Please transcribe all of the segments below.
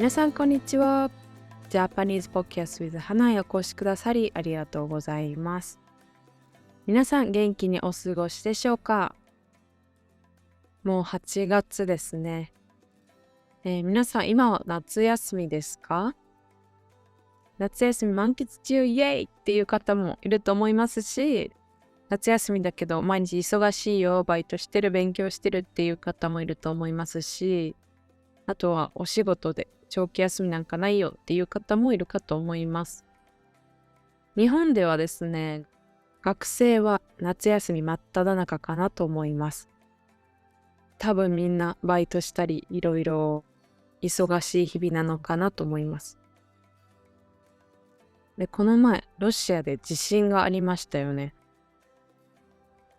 皆さんこんにちは。ジャパニーズポッキャス with 花へお越しくださりありがとうございます。皆さん元気にお過ごしでしょうか？もう8月ですね。皆さん今は夏休みですか？夏休み満喫中イエイっていう方もいると思いますし、夏休みだけど毎日忙しいよ、バイトしてる、勉強してるっていう方もいると思いますし、あとはお仕事で長期休みなんかないよっていう方もいるかと思います。日本ではですね、学生は夏休み真っ只中かなと思います。多分みんなバイトしたりいろいろ忙しい日々なのかなと思います。で、この前、ロシアで地震がありましたよね。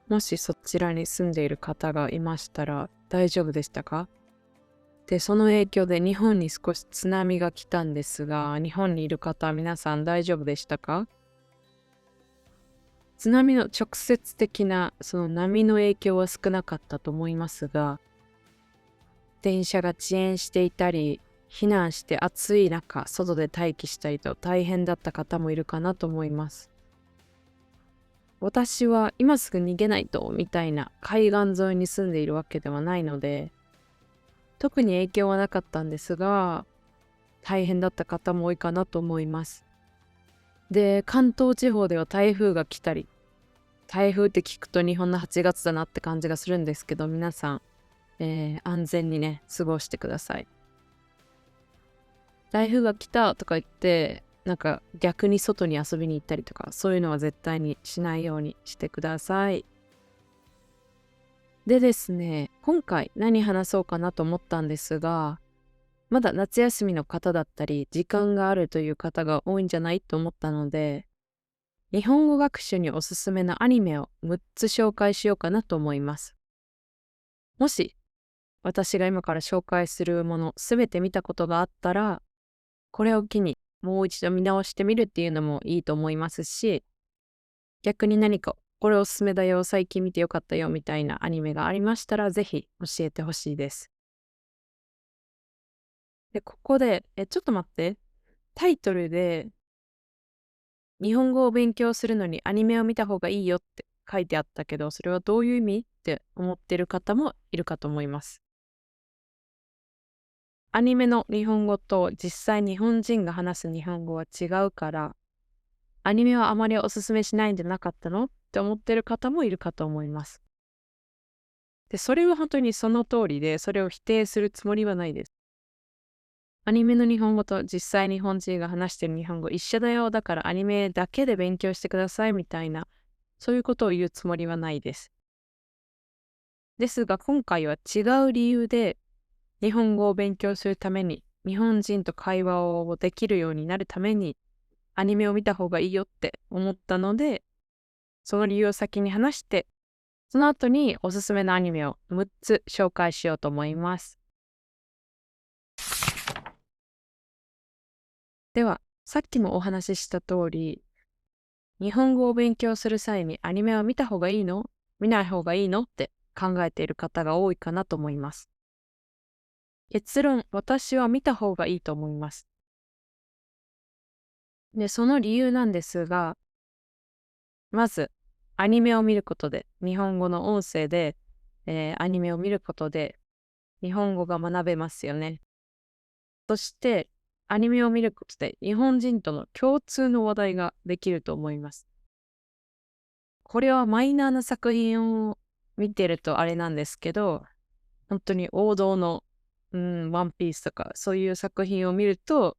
もしそちらに住んでいる方がいましたら大丈夫でしたか？で、その影響で日本に少し津波が来たんですが、日本にいる方は皆さん大丈夫でしたか？津波の直接的なその波の影響は少なかったと思いますが、電車が遅延していたり、避難して暑い中、外で待機したりと大変だった方もいるかなと思います。私は今すぐ逃げないとみたいな海岸沿いに住んでいるわけではないので、特に影響はなかったんですが、大変だった方も多いかなと思います。で、関東地方では台風が来たり、台風って聞くと日本の8月だなって感じがするんですけど、皆さん、安全にね、過ごしてください。台風が来たとか言って、なんか逆に外に遊びに行ったりとか、そういうのは絶対にしないようにしてください。でですね、今回何話そうかなと思ったんですが、まだ夏休みの方だったり、時間があるという方が多いんじゃないと思ったので、日本語学習におすすめのアニメを6つ紹介しようかなと思います。もし私が今から紹介するものすべて見たことがあったら、これを機にもう一度見直してみるっていうのもいいと思いますし、逆に何かこれおすすめだよ、最近見てよかったよみたいなアニメがありましたら、ぜひ教えてほしいです。で、ここで、ちょっと待って、タイトルで日本語を勉強するのにアニメを見た方がいいよって書いてあったけど、それはどういう意味って思ってる方もいるかと思います。アニメの日本語と実際日本人が話す日本語は違うから、アニメはあまりおすすめしないんじゃなかったのって思ってる方もいるかと思います。で、それは本当にその通りで、それを否定するつもりはないです。アニメの日本語と実際日本人が話してる日本語一緒だよ。だからアニメだけで勉強してくださいみたいな、そういうことを言うつもりはないです。ですが今回は違う理由で日本語を勉強するために、日本人と会話をできるようになるためにアニメを見た方がいいよって思ったので、その理由を先に話して、その後におすすめのアニメを6つ紹介しようと思います。では、さっきもお話しした通り、日本語を勉強する際にアニメは見た方がいいの？見ない方がいいの？って考えている方が多いかなと思います。結論、私は見た方がいいと思います。で、その理由なんですが、まず、アニメを見ることで、日本語の音声で、アニメを見ることで、日本語が学べますよね。そして、アニメを見ることで、日本人との共通の話題ができると思います。これはマイナーな作品を見てるとあれなんですけど、本当に王道の、ワンピースとか、そういう作品を見ると、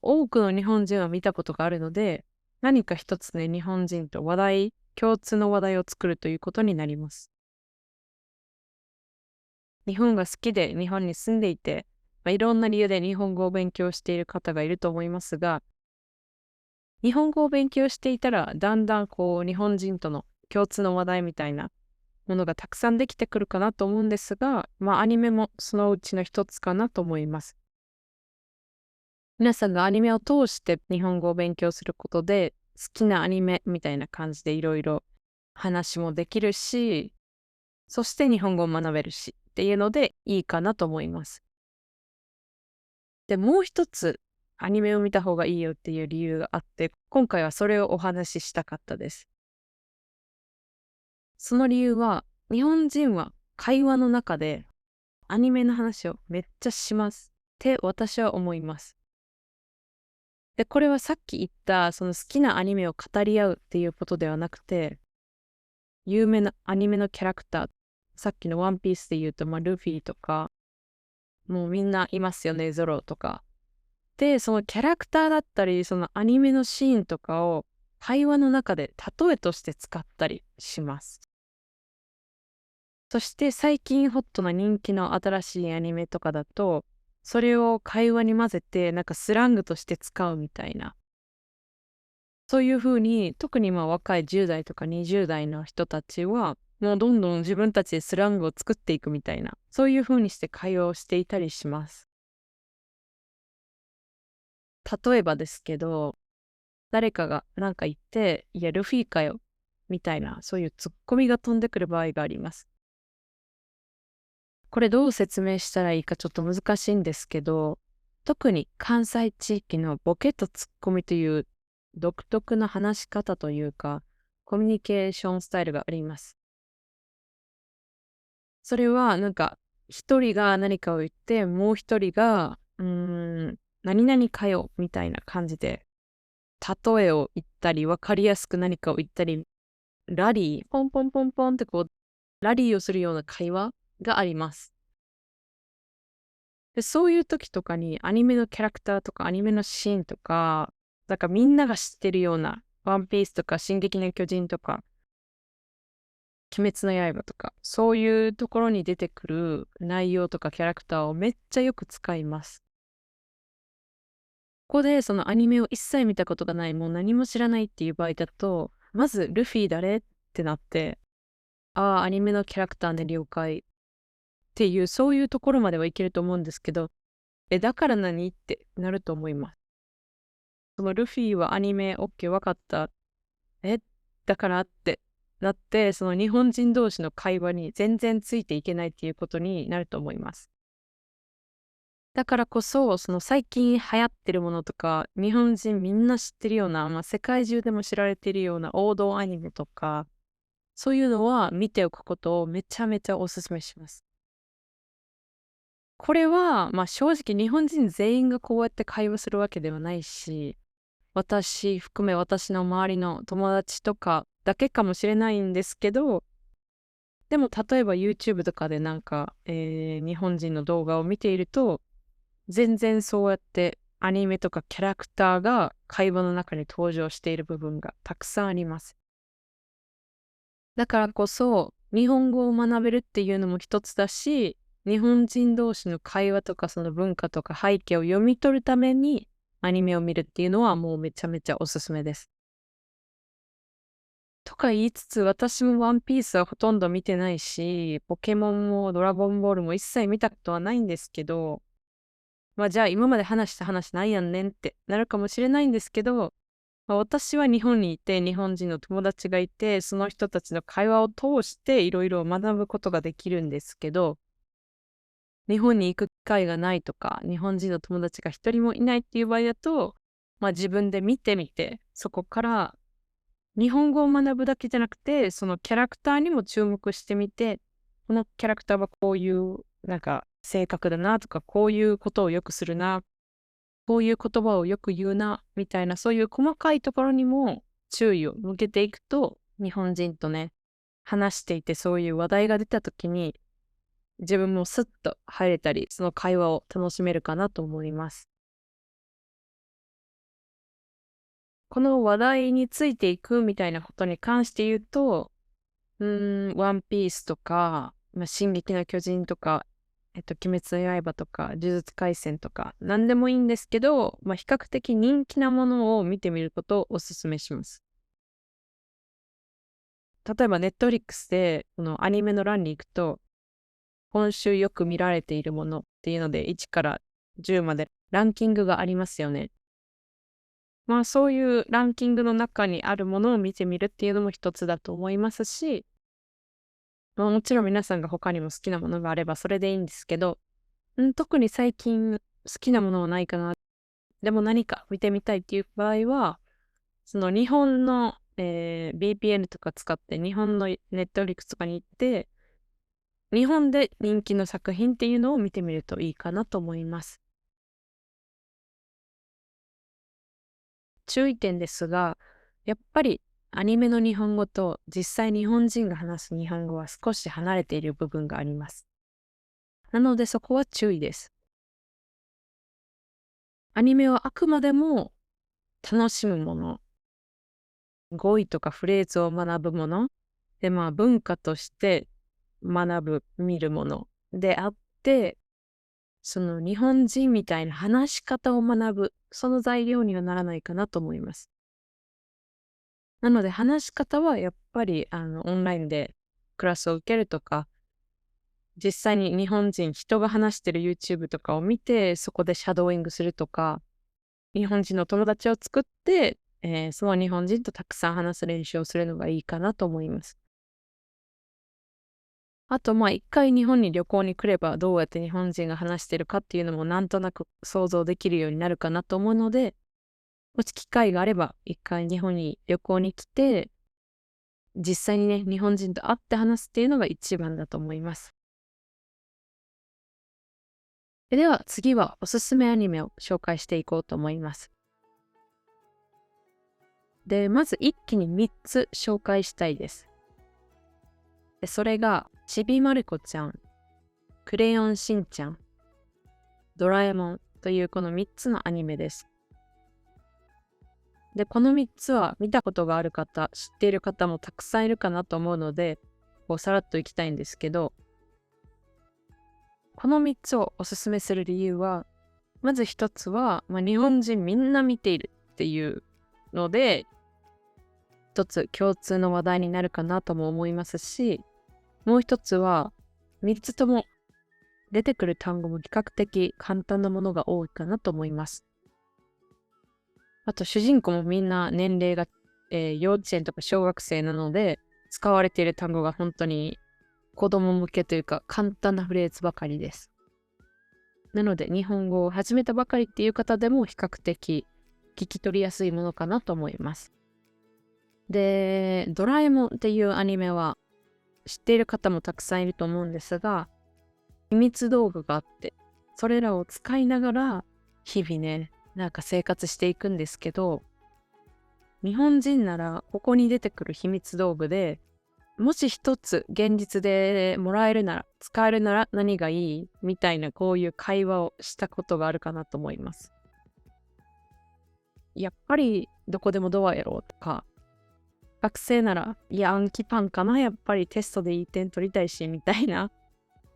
多くの日本人は見たことがあるので、何か一つね、日本人と共通の話題を作るということになります。日本が好きで日本に住んでいて、いろんな理由で日本語を勉強している方がいると思いますが、日本語を勉強していたら、だんだん日本人との共通の話題みたいなものがたくさんできてくるかなと思うんですが、アニメもそのうちの一つかなと思います。皆さんがアニメを通して日本語を勉強することで、好きなアニメみたいな感じでいろいろ話もできるし、そして日本語を学べるしっていうのでいいかなと思います。で、もう一つアニメを見た方がいいよっていう理由があって、今回はそれをお話ししたかったです。その理由は、日本人は会話の中でアニメの話をめっちゃしますって私は思います。で、これはさっき言ったその好きなアニメを語り合うっていうことではなくて、有名なアニメのキャラクター、さっきのワンピースで言うと、ルフィとか、もうみんないますよね、ゾロとか。で、そのキャラクターだったり、そのアニメのシーンとかを会話の中で例えとして使ったりします。そして最近ホットな人気の新しいアニメとかだと、それを会話に混ぜてなんかスラングとして使うみたいな。そういう風に、特に若い10代とか20代の人たちは、もうどんどん自分たちでスラングを作っていくみたいな、そういう風にして会話をしていたりします。例えばですけど、誰かがなんか言って、いや、ルフィかよ、みたいな、そういうツッコミが飛んでくる場合があります。これどう説明したらいいかちょっと難しいんですけど、特に関西地域のボケとツッコミという独特な話し方というか、コミュニケーションスタイルがあります。それはなんか、一人が何かを言って、もう一人が、何々かよ、みたいな感じで、例えを言ったり、わかりやすく何かを言ったり、ラリー、ポンポンポンポンってラリーをするような会話があります。で、そういう時とかにアニメのキャラクターとかアニメのシーンとか、なんかみんなが知ってるような、ワンピースとか進撃の巨人とか、鬼滅の刃とか、そういうところに出てくる内容とかキャラクターをめっちゃよく使います。ここでそのアニメを一切見たことがない、もう何も知らないっていう場合だと、まずルフィ誰ってなって、ああ、アニメのキャラクターね、了解っていう、そういうところまではいけると思うんですけど、だから何ってなると思います。そのルフィはアニメ、オッケー、わかった。え、だからってなって、その日本人同士の会話に全然ついていけないっていうことになると思います。だからこそ、その最近流行ってるものとか、日本人みんな知ってるような、世界中でも知られているような王道アニメとか、そういうのは見ておくことをめちゃめちゃお勧めします。これは、正直日本人全員がこうやって会話するわけではないし、私含め私の周りの友達とかだけかもしれないんですけど、でも例えば YouTube とかでなんか、日本人の動画を見ていると、全然そうやってアニメとかキャラクターが会話の中に登場している部分がたくさんあります。だからこそ、日本語を学べるっていうのも一つだし、日本人同士の会話とかその文化とか背景を読み取るためにアニメを見るっていうのはもうめちゃめちゃおすすめです。とか言いつつ、私もワンピースはほとんど見てないし、ポケモンもドラゴンボールも一切見たことはないんですけど、じゃあ今まで話した話ないやんねんってなるかもしれないんですけど、私は日本にいて日本人の友達がいて、その人たちの会話を通していろいろ学ぶことができるんですけど、日本に行く機会がないとか、日本人の友達が一人もいないっていう場合だと、自分で見てみて、そこから日本語を学ぶだけじゃなくて、そのキャラクターにも注目してみて、このキャラクターはこういうなんか性格だなとか、こういうことをよくするな、こういう言葉をよく言うな、みたいな、そういう細かいところにも注意を向けていくと、日本人とね、話していてそういう話題が出た時に、自分もスッと入れたり、その会話を楽しめるかなと思います。この話題についていくみたいなことに関して言うと、ワンピースとか、進撃の巨人とか、鬼滅の刃とか、呪術廻戦とか、何でもいいんですけど、比較的人気なものを見てみることをお勧めします。例えば、ネットフリックスで、このアニメの欄に行くと、今週よく見られているものっていうので、1から10までランキングがありますよね。そういうランキングの中にあるものを見てみるっていうのも一つだと思いますし、もちろん皆さんが他にも好きなものがあればそれでいいんですけど、特に最近好きなものはないかな。でも何か見てみたいっていう場合は、その日本の、VPN とか使って日本のネットフリックスとかに行って、日本で人気の作品っていうのを見てみるといいかなと思います。注意点ですが、やっぱりアニメの日本語と実際日本人が話す日本語は少し離れている部分があります。なのでそこは注意です。アニメはあくまでも楽しむもの、語彙とかフレーズを学ぶもの、で文化として学ぶ、見るものであって、その日本人みたいな話し方を学ぶ、その材料にはならないかなと思います。なので話し方はやっぱりオンラインでクラスを受けるとか、実際に日本人、人が話してる YouTube とかを見て、そこでシャドーイングするとか、日本人の友達を作って、その日本人とたくさん話す練習をするのがいいかなと思います。あと一回日本に旅行に来ればどうやって日本人が話してるかっていうのもなんとなく想像できるようになるかなと思うので、もし機会があれば一回日本に旅行に来て、実際にね、日本人と会って話すっていうのが一番だと思います。では次はおすすめアニメを紹介していこうと思います。で、まず一気に3つ紹介したいです。で、それがちびまる子ちゃん、クレヨンしんちゃん、ドラえもんというこの3つのアニメです。で、この3つは見たことがある方、知っている方もたくさんいるかなと思うので、さらっといきたいんですけど、この3つをおすすめする理由は、まず1つは、日本人みんな見ているっていうので、1つ共通の話題になるかなとも思いますし、もう1つは、3つとも出てくる単語も比較的簡単なものが多いかなと思います。あと主人公もみんな年齢が、幼稚園とか小学生なので、使われている単語が本当に子供向けというか簡単なフレーズばかりです。なので日本語を始めたばかりっていう方でも比較的聞き取りやすいものかなと思います。で、ドラえもんっていうアニメは知っている方もたくさんいると思うんですが、秘密道具があって、それらを使いながら日々ね、生活していくんですけど、日本人ならここに出てくる秘密道具で、もし一つ現実でもらえるなら、使えるなら何がいいみたいなこういう会話をしたことがあるかなと思います。やっぱりどこでもドアやろうとか、学生なら、いや、暗記パンかな、やっぱりテストでいい点取りたいし、みたいな、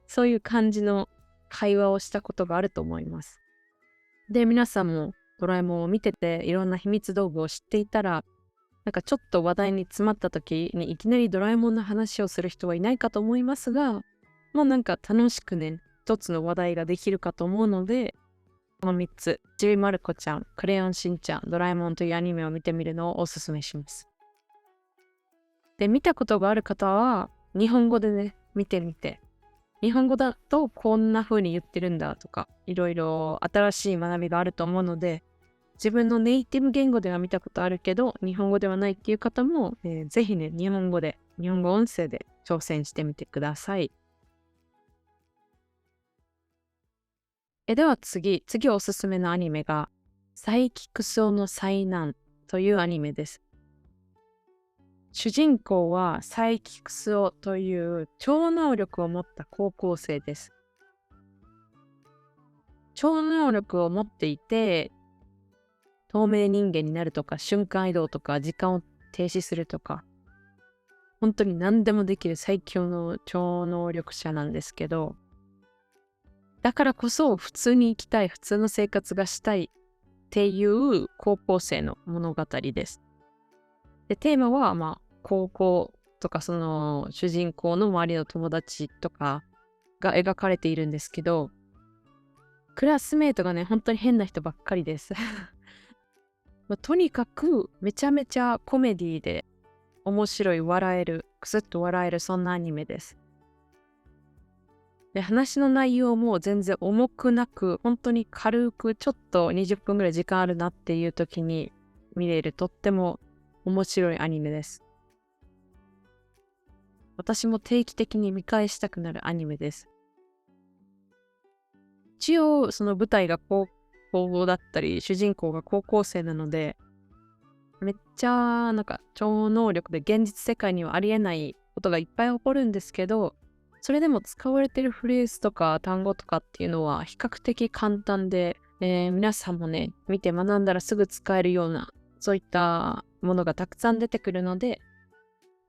そういう感じの会話をしたことがあると思います。で、皆さんもドラえもんを見てて、いろんな秘密道具を知っていたら、ちょっと話題に詰まった時にいきなりドラえもんの話をする人はいないかと思いますが、楽しくね、一つの話題ができるかと思うので、この3つ、ちびまる子ちゃん、クレヨンしんちゃん、ドラえもんというアニメを見てみるのをおすすめします。で、見たことがある方は、日本語でね、見てみて、日本語だとこんな風に言ってるんだとか、いろいろ新しい学びがあると思うので、自分のネイティブ言語では見たことあるけど、日本語ではないっていう方も、ぜひね、日本語音声で挑戦してみてください。では次おすすめのアニメが、サイキクソの災難というアニメです。主人公はサイキクスオという超能力を持った高校生です。超能力を持っていて、透明人間になるとか、瞬間移動とか、時間を停止するとか、本当に何でもできる最強の超能力者なんですけど、だからこそ普通に生きたい、普通の生活がしたいっていう高校生の物語です。で、テーマは高校とかその主人公の周りの友達とかが描かれているんですけど、クラスメートがね、本当に変な人ばっかりです。とにかくめちゃめちゃコメディで面白い、笑える、くすっと笑える、そんなアニメです。で、話の内容も全然重くなく、本当に軽くちょっと20分ぐらい時間あるなっていう時に見れるとっても面白いアニメです。私も定期的に見返したくなるアニメです。一応、その舞台が高校だったり、主人公が高校生なので、めっちゃなんか超能力で現実世界にはありえないことがいっぱい起こるんですけど、それでも使われてるフレーズとか単語とかっていうのは比較的簡単で、皆さんもね、見て学んだらすぐ使えるような、そういったものがたくさん出てくるので、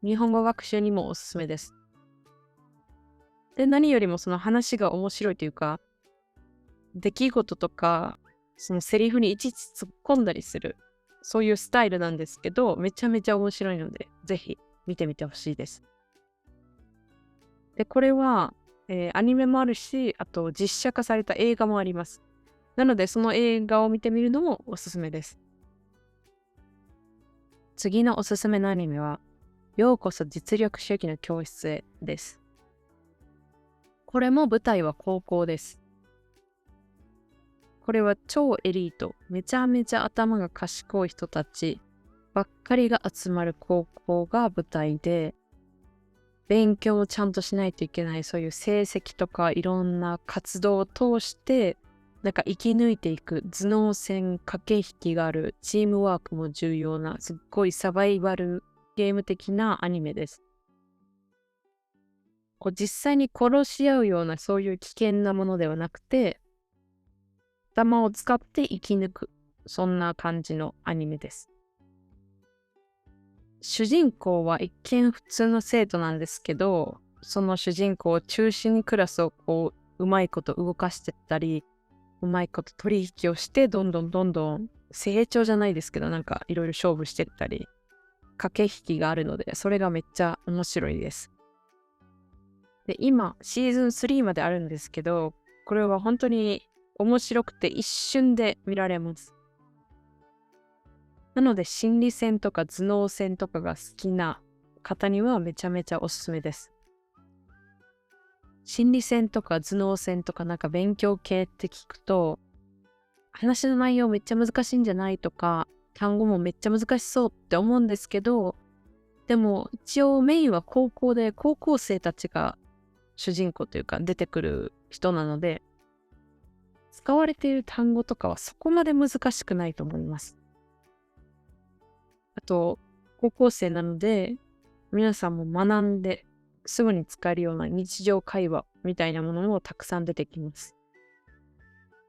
日本語学習にもおすすめです。で、何よりもその話が面白いというか、出来事とか、そのセリフにいちいち突っ込んだりする、そういうスタイルなんですけど、めちゃめちゃ面白いので、ぜひ見てみてほしいです。で、これは、アニメもあるし、あと実写化された映画もあります。なので、その映画を見てみるのもおすすめです。次のおすすめのアニメは、ようこそ実力主義の教室へです。これも舞台は高校です。これは超エリート、めちゃめちゃ頭が賢い人たちばっかりが集まる高校が舞台で、勉強をちゃんとしないといけない、そういう成績とかいろんな活動を通して、なんか生き抜いていく頭脳戦、駆け引きがある、チームワークも重要な、すっごいサバイバルゲーム的なアニメです。こう実際に殺し合うようなそういう危険なものではなくて、頭を使って生き抜く、そんな感じのアニメです。主人公は一見普通の生徒なんですけど、その主人公を中心にクラスをこう、うまいこと動かしてったり、うまいこと取引をして、どんどんどんどん成長じゃないですけど、なんかいろいろ勝負してったり、駆け引きがあるので、それがめっちゃ面白いです。で、今、シーズン3まであるんですけど、これは本当に面白くて一瞬で見られます。なので、心理戦とか頭脳戦とかが好きな方にはめちゃめちゃおすすめです。心理戦とか頭脳戦とかなんか勉強系って聞くと、話の内容めっちゃ難しいんじゃないとか、単語もめっちゃ難しそうって思うんですけど、でも一応メインは高校で高校生たちが主人公というか出てくる人なので、使われている単語とかはそこまで難しくないと思います。あと、高校生なので、皆さんも学んですぐに使えるような日常会話みたいなものもたくさん出てきます。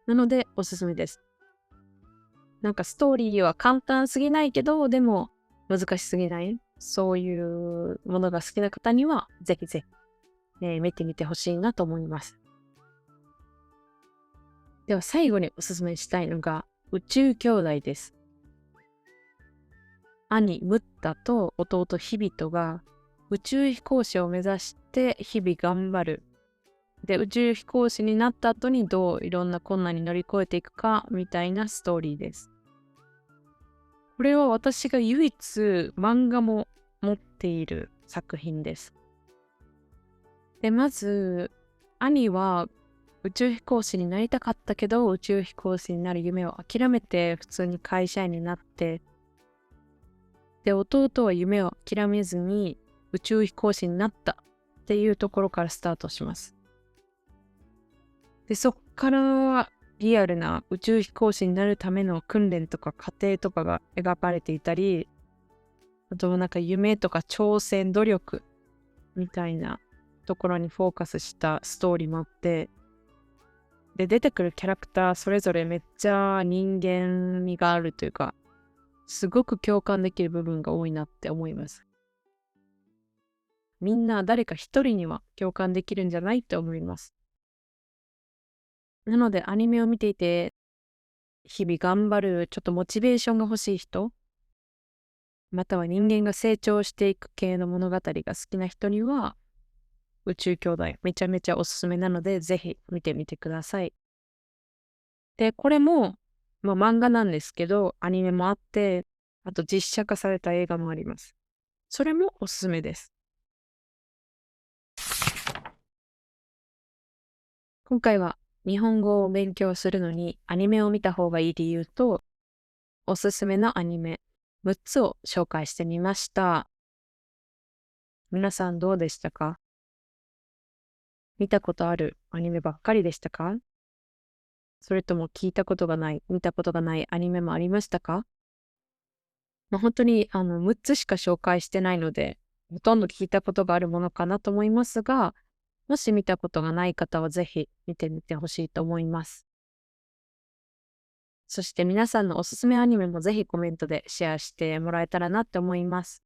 なのでおすすめです。なんかストーリーは簡単すぎないけど、でも難しすぎない。そういうものが好きな方にはぜひぜひ、見てみてほしいなと思います。では最後におすすめしたいのが宇宙兄弟です。兄ムッタと弟ヒビトが宇宙飛行士を目指して日々頑張る。で、宇宙飛行士になった後にどういろんな困難に乗り越えていくかみたいなストーリーです。これは私が唯一漫画も持っている作品です。で、まず、兄は宇宙飛行士になりたかったけど、宇宙飛行士になる夢を諦めて普通に会社員になって、で、弟は夢を諦めずに宇宙飛行士になったっていうところからスタートします。で、そっからリアルな宇宙飛行士になるための訓練とか過程とかが描かれていたり、あとなんか夢とか挑戦、努力みたいなところにフォーカスしたストーリーもあって、で、出てくるキャラクターそれぞれめっちゃ人間味があるというか、すごく共感できる部分が多いなって思います。みんな誰か一人には共感できるんじゃないって思います。なのでアニメを見ていて、日々頑張るちょっとモチベーションが欲しい人、または人間が成長していく系の物語が好きな人には、宇宙兄弟めちゃめちゃおすすめなので、ぜひ見てみてください。で、これも、漫画なんですけど、アニメもあって、あと実写化された映画もあります。それもおすすめです。今回は日本語を勉強するのにアニメを見た方がいい理由とおすすめのアニメ6つを紹介してみました。皆さんどうでしたか？見たことあるアニメばっかりでしたか？それとも聞いたことがない、見たことがないアニメもありましたか？本当に6つしか紹介してないので、ほとんど聞いたことがあるものかなと思いますが、もし見たことがない方はぜひ見てみてほしいと思います。そして皆さんのおすすめアニメもぜひコメントでシェアしてもらえたらなって思います。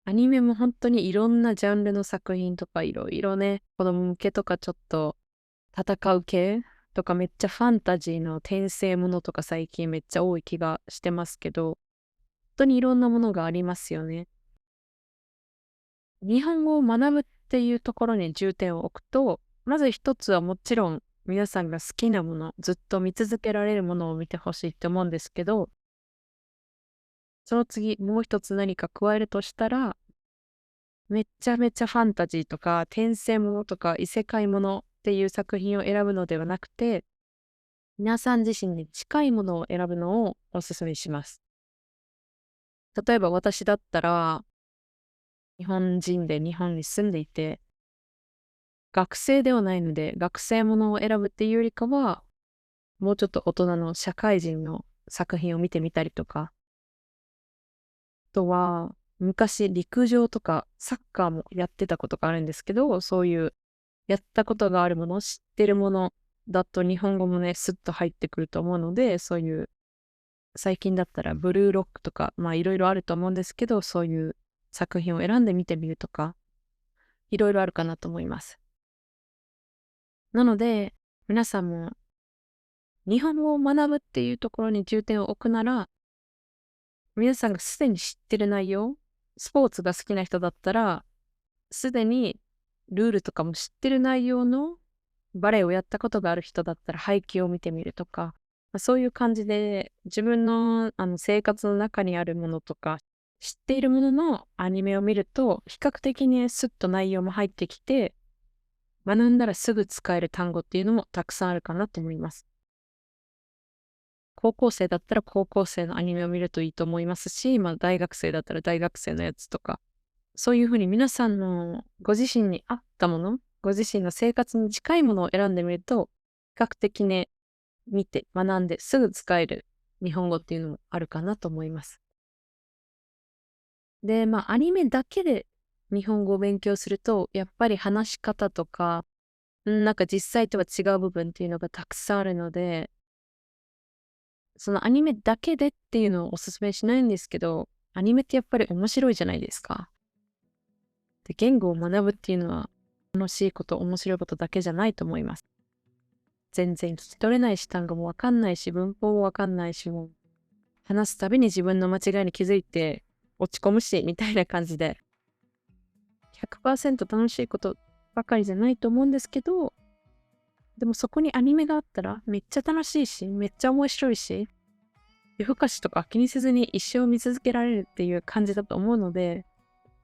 アニメも本当にいろんなジャンルの作品とかいろいろね、子供向けとかちょっと戦う系とかめっちゃファンタジーの転生ものとか最近めっちゃ多い気がしてますけど、本当にいろんなものがありますよね。日本語を学ぶっていうところに重点を置くと、まず一つはもちろん皆さんが好きなもの、ずっと見続けられるものを見てほしいって思うんですけど、その次もう一つ何か加えるとしたら、めっちゃめちゃファンタジーとか転生ものとか異世界ものっていう作品を選ぶのではなくて、皆さん自身に近いものを選ぶのをお勧めします。例えば私だったら、日本人で日本に住んでいて、学生ではないので学生ものを選ぶっていうよりかは、もうちょっと大人の社会人の作品を見てみたりとか、あとは昔陸上とかサッカーもやってたことがあるんですけど、そういうやったことがあるもの、知ってるものだと日本語もね、スッと入ってくると思うので、そういう最近だったらブルーロックとか、いろいろあると思うんですけど、そういう作品を選んでみてみるとか、いろいろあるかなと思います。なので、皆さんも日本語を学ぶっていうところに重点を置くなら、皆さんがすでに知ってる内容、スポーツが好きな人だったら、すでにルールとかも知ってる内容のバレエをやったことがある人だったら背景を見てみるとか、そういう感じで自分の生活の中にあるものとか、知っているもののアニメを見ると、比較的にスッと内容も入ってきて、学んだらすぐ使える単語っていうのもたくさんあるかなと思います。高校生だったら高校生のアニメを見るといいと思いますし、大学生だったら大学生のやつとか、そういうふうに皆さんのご自身に合ったもの、ご自身の生活に近いものを選んでみると、比較的ね、見て学んですぐ使える日本語っていうのもあるかなと思います。で、アニメだけで日本語を勉強すると、やっぱり話し方とか、なんか実際とは違う部分っていうのがたくさんあるので、そのアニメだけでっていうのをお勧めしないんですけど、アニメってやっぱり面白いじゃないですか。で、言語を学ぶっていうのは楽しいこと、面白いことだけじゃないと思います。全然聞き取れないし、単語もわかんないし、文法もわかんないし、もう話すたびに自分の間違いに気づいて落ち込むし、みたいな感じで、100% 楽しいことばかりじゃないと思うんですけど、でもそこにアニメがあったらめっちゃ楽しいし、めっちゃ面白いし、夜更かしとか気にせずに一生見続けられるっていう感じだと思うので、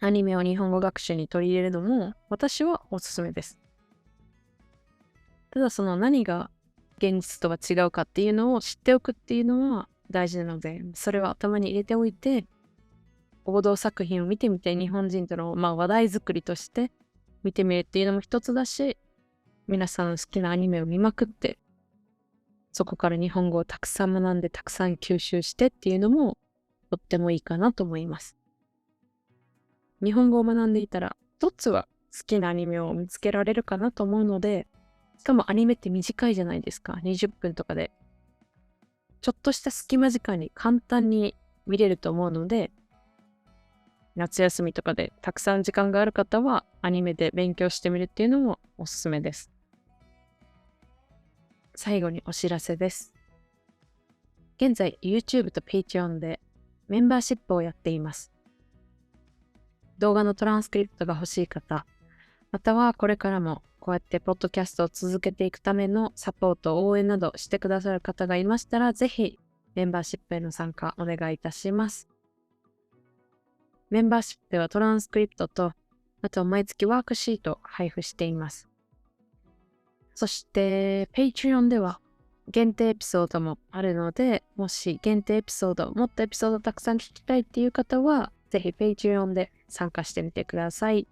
アニメを日本語学習に取り入れるのも私はおすすめです。ただその何が現実とは違うかっていうのを知っておくっていうのは大事なので、それは頭に入れておいて、王道作品を見てみて日本人との話題作りとして見てみるっていうのも一つだし、皆さん好きなアニメを見まくって、そこから日本語をたくさん学んでたくさん吸収してっていうのもとってもいいかなと思います。日本語を学んでいたら、一つは好きなアニメを見つけられるかなと思うので、しかもアニメって短いじゃないですか。20分とかで。ちょっとした隙間時間に簡単に見れると思うので、夏休みとかでたくさん時間がある方はアニメで勉強してみるっていうのもおすすめです。最後にお知らせです。現在 YouTube と Patreon でメンバーシップをやっています。動画のトランスクリプトが欲しい方、またはこれからもこうやってポッドキャストを続けていくためのサポート、応援などしてくださる方がいましたら、ぜひメンバーシップへの参加お願いいたします。メンバーシップではトランスクリプトと、あと毎月ワークシートを配布しています。そして Patreon では限定エピソードもあるので、もし限定エピソード、もっとエピソードたくさん聞きたいっていう方は、ぜひ Patreon で参加してみてください。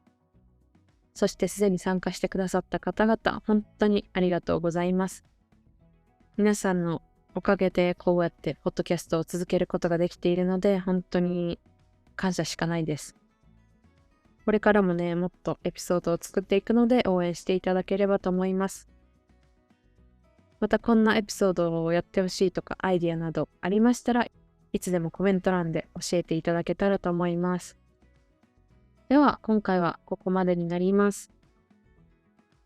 そしてすでに参加してくださった方々、本当にありがとうございます。皆さんのおかげでこうやってポッドキャストを続けることができているので、本当に感謝しかないです。これからもね、もっとエピソードを作っていくので応援していただければと思います。またこんなエピソードをやってほしいとかアイディアなどありましたらいつでもコメント欄で教えていただけたらと思います。では今回はここまでになります。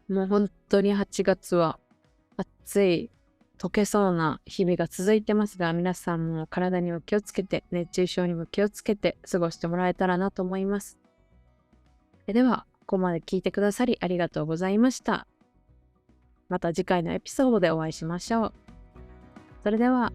もう本当に8月は暑い溶けそうな日々が続いてますが、皆さんも体にも気をつけて熱中症にも気をつけて過ごしてもらえたらなと思います。ではここまで聞いてくださりありがとうございました。また次回のエピソードでお会いしましょう。それでは。